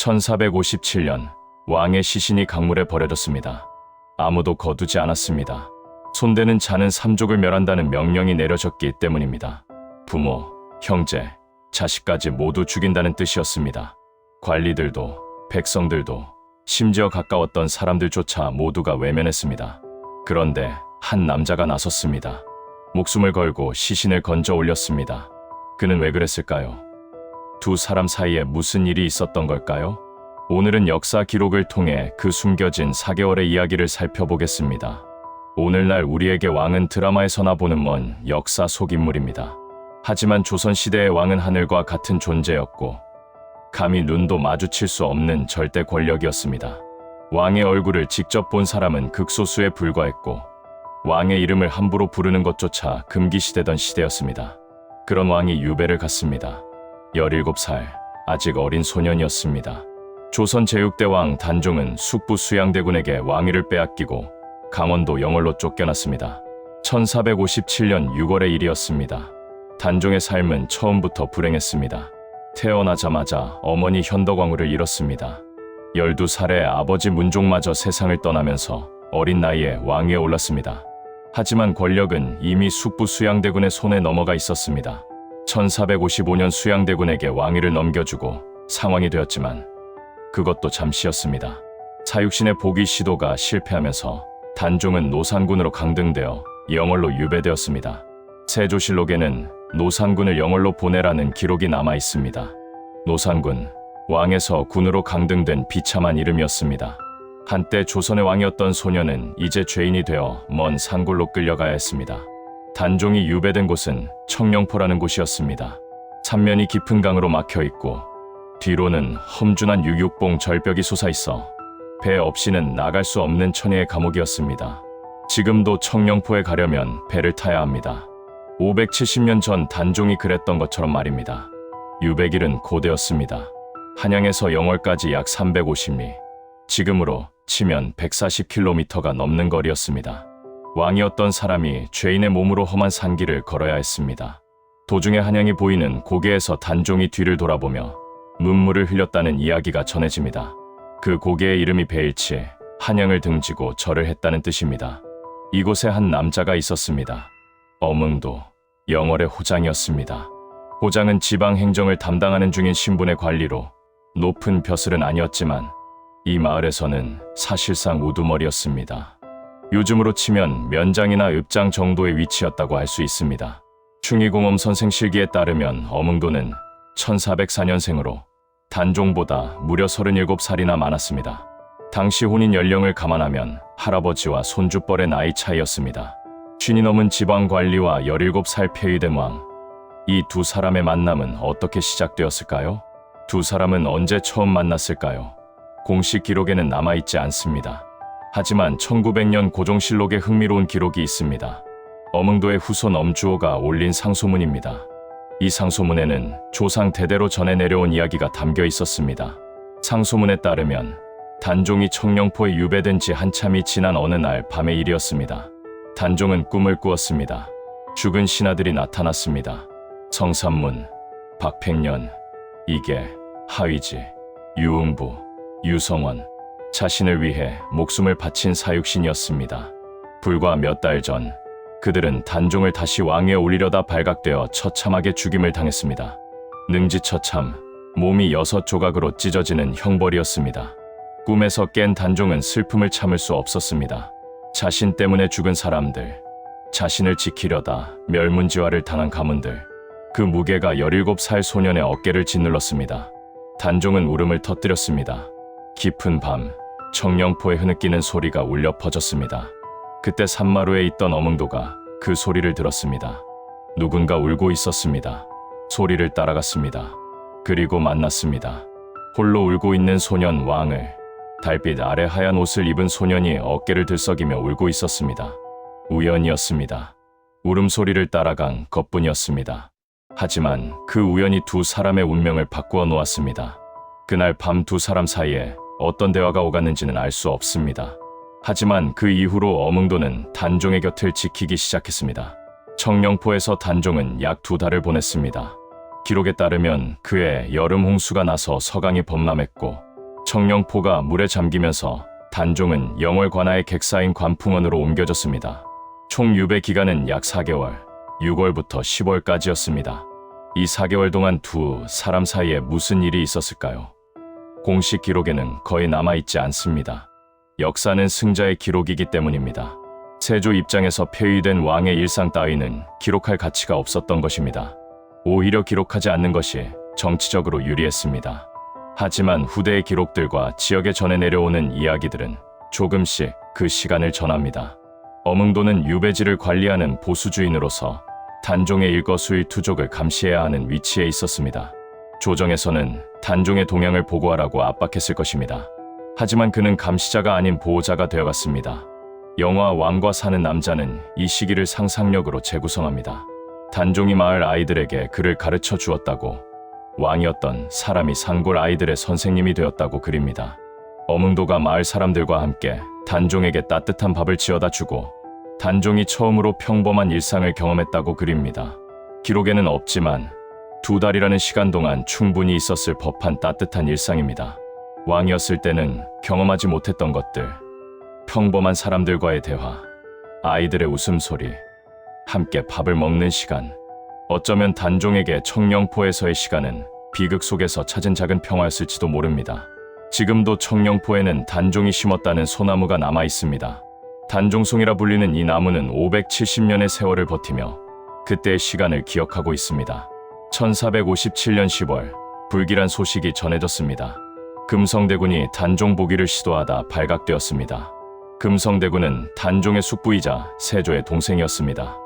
1457년 왕의 시신이 강물에 버려졌습니다. 아무도 거두지 않았습니다. 손대는 자는 삼족을 멸한다는 명령이 내려졌기 때문입니다. 부모, 형제, 자식까지 모두 죽인다는 뜻이었습니다. 관리들도, 백성들도, 심지어 가까웠던 사람들조차 모두가 외면했습니다. 그런데 한 남자가 나섰습니다. 목숨을 걸고 시신을 건져 올렸습니다. 그는 왜 그랬을까요? 두 사람 사이에 무슨 일이 있었던 걸까요? 오늘은 역사 기록을 통해 그 숨겨진 4개월의 이야기를 살펴보겠습니다. 오늘날 우리에게 왕은 드라마에서나 보는 먼 역사 속 인물입니다. 하지만 조선시대의 왕은 하늘과 같은 존재였고 감히 눈도 마주칠 수 없는 절대 권력이었습니다. 왕의 얼굴을 직접 본 사람은 극소수에 불과했고 왕의 이름을 함부로 부르는 것조차 금기시되던 시대였습니다. 그런 왕이 유배를 갔습니다. 17살, 아직 어린 소년이었습니다. 조선 제6대 왕 단종은 숙부 수양대군에게 왕위를 빼앗기고 강원도 영월로 쫓겨났습니다. 1457년 6월의 일이었습니다. 단종의 삶은 처음부터 불행했습니다. 태어나자마자 어머니 현덕왕후를 잃었습니다. 12살에 아버지 문종마저 세상을 떠나면서 어린 나이에 왕위에 올랐습니다. 하지만 권력은 이미 숙부 수양대군의 손에 넘어가 있었습니다. 1455년 수양대군에게 왕위를 넘겨주고 상왕이 되었지만 그것도 잠시였습니다. 사육신의 복위 시도가 실패하면서 단종은 노산군으로 강등되어 영월로 유배되었습니다. 세조실록에는 노산군을 영월로 보내라는 기록이 남아 있습니다. 노산군, 왕에서 군으로 강등된 비참한 이름이었습니다. 한때 조선의 왕이었던 소녀는 이제 죄인이 되어 먼 산골로 끌려가야 했습니다. 단종이 유배된 곳은 청령포라는 곳이었습니다. 삼면이 깊은 강으로 막혀있고 뒤로는 험준한 육육봉 절벽이 솟아있어 배 없이는 나갈 수 없는 천혜의 감옥이었습니다. 지금도 청령포에 가려면 배를 타야 합니다. 570년 전 단종이 그랬던 것처럼 말입니다. 유배길은 고되었습니다. 한양에서 영월까지 약 350리, 지금으로 치면 140km가 넘는 거리였습니다. 왕이었던 사람이 죄인의 몸으로 험한 산길을 걸어야 했습니다. 도중에 한양이 보이는 고개에서 단종이 뒤를 돌아보며 눈물을 흘렸다는 이야기가 전해집니다. 그 고개의 이름이 배일치, 한양을 등지고 절을 했다는 뜻입니다. 이곳에 한 남자가 있었습니다. 어문도, 영월의 호장이었습니다. 호장은 지방 행정을 담당하는 중인 신분의 관리로 높은 벼슬은 아니었지만 이 마을에서는 사실상 우두머리였습니다. 요즘으로 치면 면장이나 읍장 정도의 위치였다고 할 수 있습니다. 충의공엄 선생 실기에 따르면 어문도는 1404년생으로 단종보다 무려 37살이나 많았습니다. 당시 혼인 연령을 감안하면 할아버지와 손주뻘의 나이 차이였습니다. 쉰이 넘은 지방관리와 17살 폐위된 왕. 이 두 사람의 만남은 어떻게 시작되었을까요? 두 사람은 언제 처음 만났을까요? 공식 기록에는 남아있지 않습니다. 하지만 1900년 고종실록에 흥미로운 기록이 있습니다. 어문도의 후손 엄주호가 올린 상소문입니다. 이 상소문에는 조상 대대로 전해 내려온 이야기가 담겨 있었습니다. 상소문에 따르면 단종이 청령포에 유배된 지 한참이 지난 어느 날 밤의 일이었습니다. 단종은 꿈을 꾸었습니다. 죽은 신하들이 나타났습니다. 성삼문, 박팽년, 이계, 하위지, 유응부, 유성원, 자신을 위해 목숨을 바친 사육신이었습니다. 불과 몇 달 전 그들은 단종을 다시 왕위에 올리려다 발각되어 처참하게 죽임을 당했습니다. 능지처참, 몸이 6조각으로 찢어지는 형벌이었습니다. 꿈에서 깬 단종은 슬픔을 참을 수 없었습니다. 자신 때문에 죽은 사람들, 자신을 지키려다 멸문지화를 당한 가문들, 그 무게가 17살 소년의 어깨를 짓눌렀습니다. 단종은 울음을 터뜨렸습니다. 깊은 밤, 청령포에 흐느끼는 소리가 울려 퍼졌습니다. 그때 산마루에 있던 어문도가 그 소리를 들었습니다. 누군가 울고 있었습니다. 소리를 따라갔습니다. 그리고 만났습니다. 홀로 울고 있는 소년 왕을. 달빛 아래 하얀 옷을 입은 소년이 어깨를 들썩이며 울고 있었습니다. 우연이었습니다. 울음소리를 따라간 것뿐이었습니다. 하지만 그 우연이 두 사람의 운명을 바꾸어 놓았습니다. 그날 밤 두 사람 사이에 어떤 대화가 오갔는지는 알 수 없습니다. 하지만 그 이후로 어문도는 단종의 곁을 지키기 시작했습니다. 청령포에서 단종은 약 2달을 보냈습니다. 기록에 따르면 그해 여름 홍수가 나서 서강이 범람했고 청령포가 물에 잠기면서 단종은 영월 관하의 객사인 관풍원으로 옮겨졌습니다. 총 유배 기간은 약 4개월, 6월부터 10월까지였습니다. 이 4개월 동안 두 사람 사이에 무슨 일이 있었을까요? 공식 기록에는 거의 남아있지 않습니다. 역사는 승자의 기록이기 때문입니다. 세조 입장에서 폐위된 왕의 일상 따위는 기록할 가치가 없었던 것입니다. 오히려 기록하지 않는 것이 정치적으로 유리했습니다. 하지만 후대의 기록들과 지역에 전해 내려오는 이야기들은 조금씩 그 시간을 전합니다. 어몽도는 유배지를 관리하는 보수주인으로서 단종의 일거수일투족을 감시해야 하는 위치에 있었습니다. 조정에서는 단종의 동향을 보고하라고 압박했을 것입니다. 하지만 그는 감시자가 아닌 보호자가 되어갔습니다. 영화 왕과 사는 남자는 이 시기를 상상력으로 재구성합니다. 단종이 마을 아이들에게 글을 가르쳐 주었다고, 왕이었던 사람이 산골 아이들의 선생님이 되었다고 그립니다. 어몽도가 마을 사람들과 함께 단종에게 따뜻한 밥을 지어다 주고 단종이 처음으로 평범한 일상을 경험했다고 그립니다. 기록에는 없지만 2달이라는 시간 동안 충분히 있었을 법한 따뜻한 일상입니다. 왕이었을 때는 경험하지 못했던 것들, 평범한 사람들과의 대화, 아이들의 웃음소리, 함께 밥을 먹는 시간, 어쩌면 단종에게 청령포에서의 시간은 비극 속에서 찾은 작은 평화였을지도 모릅니다. 지금도 청령포에는 단종이 심었다는 소나무가 남아 있습니다. 단종송이라 불리는 이 나무는 570년의 세월을 버티며 그때의 시간을 기억하고 있습니다. 1457년 10월, 불길한 소식이 전해졌습니다. 금성대군이 단종 복위를 시도하다 발각되었습니다. 금성대군은 단종의 숙부이자 세조의 동생이었습니다.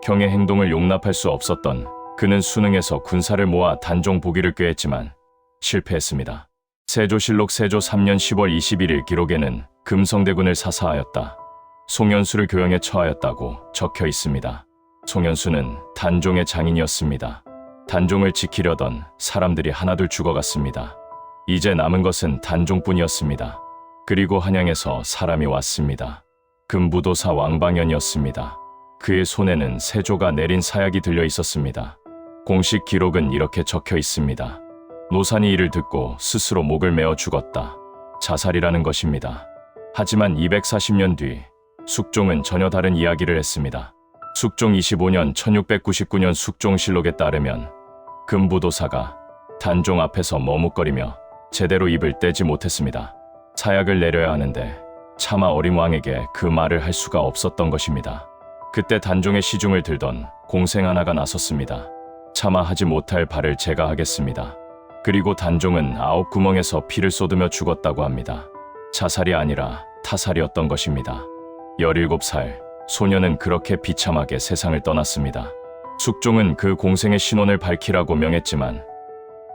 형의 행동을 용납할 수 없었던 그는 수능에서 군사를 모아 단종 복위를 꾀했지만 실패했습니다. 세조실록 세조 3년 10월 21일 기록에는 금성대군을 사사하였다. 송현수를 교형에 처하였다고 적혀 있습니다. 송현수는 단종의 장인이었습니다. 단종을 지키려던 사람들이 하나둘 죽어갔습니다. 이제 남은 것은 단종뿐이었습니다. 그리고 한양에서 사람이 왔습니다. 금부도사 왕방연이었습니다. 그의 손에는 세조가 내린 사약이 들려 있었습니다. 공식 기록은 이렇게 적혀 있습니다. 노산이 이를 듣고 스스로 목을 메어 죽었다. 자살이라는 것입니다. 하지만 240년 뒤 숙종은 전혀 다른 이야기를 했습니다. 숙종 25년 1699년 숙종실록에 따르면 금부도사가 단종 앞에서 머뭇거리며 제대로 입을 떼지 못했습니다. 사약을 내려야 하는데 차마 어린 왕에게 그 말을 할 수가 없었던 것입니다. 그때 단종의 시중을 들던 공생 하나가 나섰습니다. 차마 하지 못할 발을 제가 하겠습니다. 그리고 단종은 9구멍에서 피를 쏟으며 죽었다고 합니다. 자살이 아니라 타살이었던 것입니다. 17살 소녀는 그렇게 비참하게 세상을 떠났습니다. 숙종은 그 공생의 신원을 밝히라고 명했지만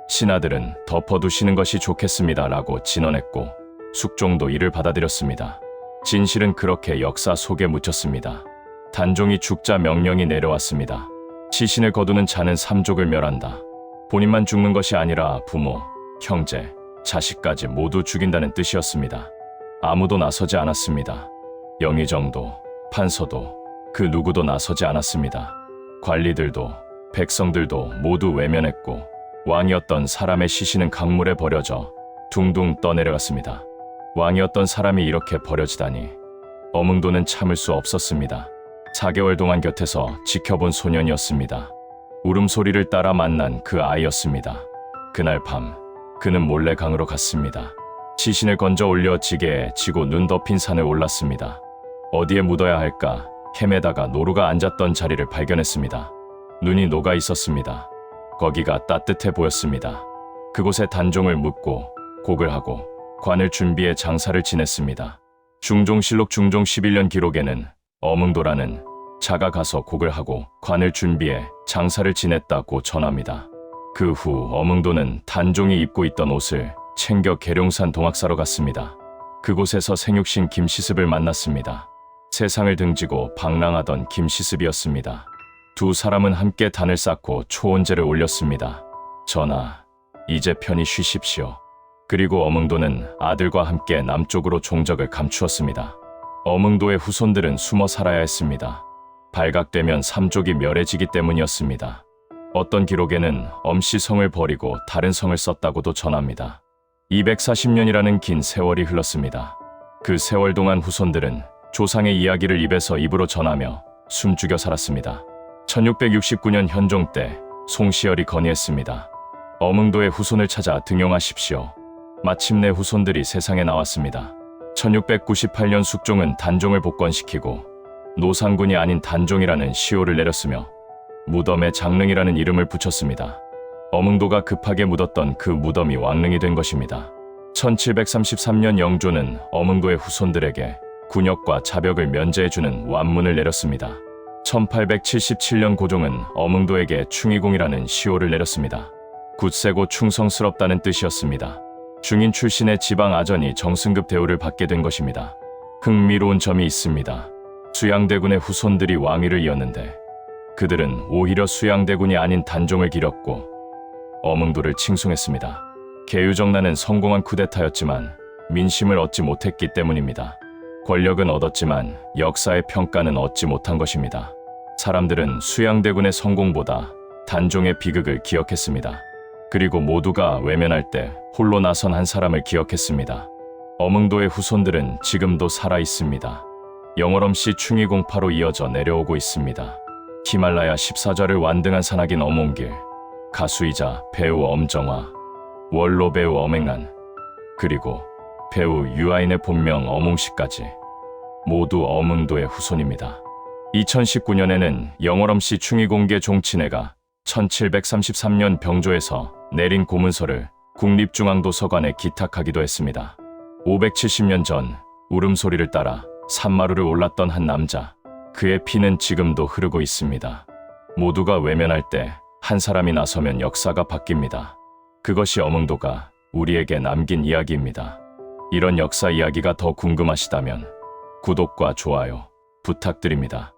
신하들은 덮어두시는 것이 좋겠습니다 라고 진언했고 숙종도 이를 받아들였습니다. 진실은 그렇게 역사 속에 묻혔습니다. 단종이 죽자 명령이 내려왔습니다. 시신을 거두는 자는 삼족을 멸한다. 본인만 죽는 것이 아니라 부모, 형제, 자식까지 모두 죽인다는 뜻이었습니다. 아무도 나서지 않았습니다. 영의정도, 판서도, 그 누구도 나서지 않았습니다. 관리들도, 백성들도 모두 외면했고 왕이었던 사람의 시신은 강물에 버려져 둥둥 떠내려갔습니다. 왕이었던 사람이 이렇게 버려지다니 어몽도는 참을 수 없었습니다. 4개월 동안 곁에서 지켜본 소년이었습니다. 울음소리를 따라 만난 그 아이였습니다. 그날 밤 그는 몰래 강으로 갔습니다. 시신을 건져 올려 지게에 지고 눈 덮인 산을 올랐습니다. 어디에 묻어야 할까 헤매다가 노루가 앉았던 자리를 발견했습니다. 눈이 녹아 있었습니다. 거기가 따뜻해 보였습니다. 그곳에 단종을 묻고 곡을 하고 관을 준비해 장사를 지냈습니다. 중종실록 중종 11년 기록에는 어몽도라는 자가 가서 곡을 하고 관을 준비해 장사를 지냈다고 전합니다. 그 후 어몽도는 단종이 입고 있던 옷을 챙겨 계룡산 동학사로 갔습니다. 그곳에서 생육신 김시습을 만났습니다. 세상을 등지고 방랑하던 김시습이었습니다. 두 사람은 함께 단을 쌓고 초원제를 올렸습니다. 전하, 이제 편히 쉬십시오. 그리고 어몽도는 아들과 함께 남쪽으로 종적을 감추었습니다. 어몽도의 후손들은 숨어 살아야 했습니다. 발각되면 삼족이 멸해지기 때문이었습니다. 어떤 기록에는 엄씨 성을 버리고 다른 성을 썼다고도 전합니다. 240년이라는 긴 세월이 흘렀습니다. 그 세월 동안 후손들은 조상의 이야기를 입에서 입으로 전하며 숨죽여 살았습니다. 1669년 현종 때 송시열이 건의했습니다. 어몽도의 후손을 찾아 등용하십시오. 마침내 후손들이 세상에 나왔습니다. 1698년 숙종은 단종을 복권시키고 노상군이 아닌 단종이라는 시호를 내렸으며 무덤에 장릉이라는 이름을 붙였습니다. 어몽도가 급하게 묻었던 그 무덤이 왕릉이 된 것입니다. 1733년 영조는 어몽도의 후손들에게 군역과 자벽을 면제해주는 완문을 내렸습니다. 1877년 고종은 어몽도에게 충의공이라는 시호를 내렸습니다. 굳세고 충성스럽다는 뜻이었습니다. 중인 출신의 지방 아전이 정승급 대우를 받게 된 것입니다. 흥미로운 점이 있습니다. 수양대군의 후손들이 왕위를 이었는데 그들은 오히려 수양대군이 아닌 단종을 기렸고 어몽도를 칭송했습니다. 계유정난은 성공한 쿠데타였지만 민심을 얻지 못했기 때문입니다. 권력은 얻었지만 역사의 평가는 얻지 못한 것입니다. 사람들은 수양대군의 성공보다 단종의 비극을 기억했습니다. 그리고 모두가 외면할 때 홀로 나선 한 사람을 기억했습니다. 어몽도의 후손들은 지금도 살아 있습니다. 영월엄씨 충의공파로 이어져 내려오고 있습니다. 히말라야 14절을 완등한 산악인 어몽길, 가수이자 배우 엄정화, 원로 배우 엄행란, 그리고 배우 유아인의 본명 어몽씨까지 모두 어몽도의 후손입니다. 2019년에는 영월엄씨 충의공계 종친회가 1733년 병조에서 내린 고문서를 국립중앙도서관에 기탁하기도 했습니다. 570년 전 울음소리를 따라 산마루를 올랐던 한 남자, 그의 피는 지금도 흐르고 있습니다. 모두가 외면할 때 한 사람이 나서면 역사가 바뀝니다. 그것이 어몽도가 우리에게 남긴 이야기입니다. 이런 역사 이야기가 더 궁금하시다면 구독과 좋아요 부탁드립니다.